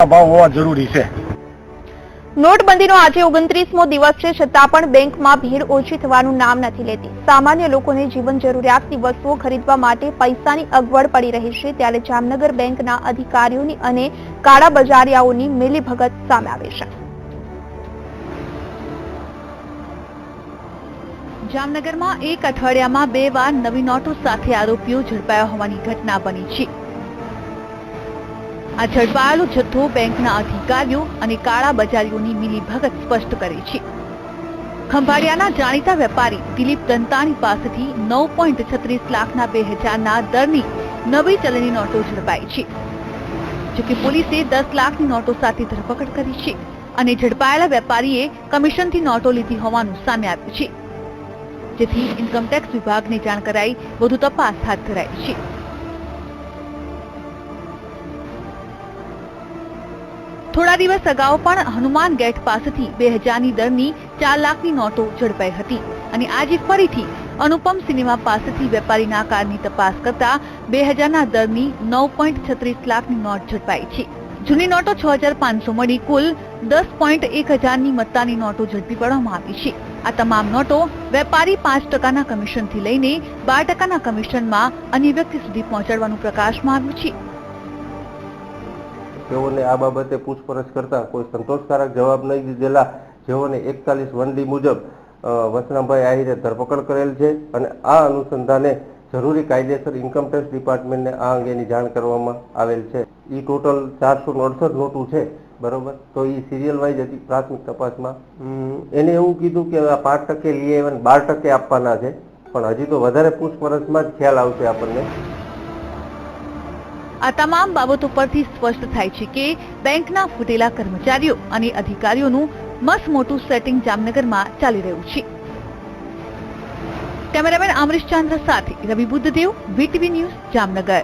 ભાવ હોવા જરૂરી છે। નોટબંધીનો આજે 29મો દિવસ છે, છતાં પણ બેંકમાં ભીડ ઓછી થવાનું નામ નથી લેતી। સામાન્ય લોકોને જીવન જરૂરિયાતની વસ્તુઓ ખરીદવા માટે પૈસાની અગવડ પડી રહી છે, ત્યારે જામનગર બેંકના અધિકારીઓની અને કાળા બજારિયાઓની મિલીભગત સામે આવી છે। જામનગરમાં એક અઠવાડિયામાં 2 વાર નવી નોટો સાથે આરોપીઓ ઝડપાયા હોવાની ઘટના બની છે। આ ઝડપાયેલો જથ્થો બેંકના અધિકારીઓ અને કાળા બજારીઓની મિલીભગત સ્પષ્ટ કરે છે। ખંભાળિયાના જાણીતા વેપારી દિલીપ દંતાણી પાસેથી 9.36 લાખના 2000ના દરની નવી ચલણી નોટો ઝડપાઈ છે। જોકે પોલીસે 10 લાખની નોટો સાથે ધરપકડ કરી છે અને ઝડપાયેલા વેપારીએ કમિશનથી નોટો લીધી હોવાનું સામે આવ્યું છે, જેથી ઇન્કમટેક્સ વિભાગને જાણ કરાઈ વધુ તપાસ હાથ ધરાઈ છે। થોડા દિવસ અગાઉ પણ હનુમાન ગેટ પાસેથી 2000ની દરની 4 લાખની નોટો ઝડપાઈ હતી અને આજે ફરીથી અનુપમ સિનેમા પાસેથી વેપારીના કારની તપાસ કરતા 2000ના દરની 9.36 લાખની નોટ ઝડપાઈ છે। જૂની નોટો 6500 મળી કુલ 10.1000ની મત્તાની નોટો ઝડપી પાડવામાં આવી છે। આ તમામ નોટો વેપારી 5%ના કમિશનથી લઈને 12%ના કમિશનમાં અન્ય વ્યક્તિ સુધી પહોંચાડવાનું પ્રકાશમાં આવ્યું છે। જેઓને આ બાબતે પૂછપરછ કરતા કોઈ સંતોષકારક જવાબ નહીં દીધેલા જેઓને 41(1D) મુજબ વસનાભાઈ આહિરે ધરપકડ કરેલ છે અને આ અનુસંધાને જરૂરી કાયદેસર ઇન્કમટેક્સ ડિપાર્ટમેન્ટને આ અંગેની જાણ કરવામાં આવેલ છે। એ ટોટલ 468 નોટો છે, બરોબર। તો એ સિરિયલ વાઇઝ હતી પ્રાથમિક તપાસમાં એને એવું કીધું કે આ 5% લઈ આવ્યા 12% આપવાના છે, પણ હજી તો વધારે પૂછપરછમાં જ ખ્યાલ આવશે આપણને। આ તમામ બાબતો પરથી સ્પષ્ટ થાય છે કે બેંકના ફૂટેલા કર્મચારીઓ અને અધિકારીઓનું મસ્ત મોટું સેટિંગ જામનગરમાં ચાલી રહ્યું છે। કેમેરામેન અમરીશ ચંદ્ર સાથે રવિ બુદ્ધદેવ, વીટીવી ન્યૂઝ, જામનગર।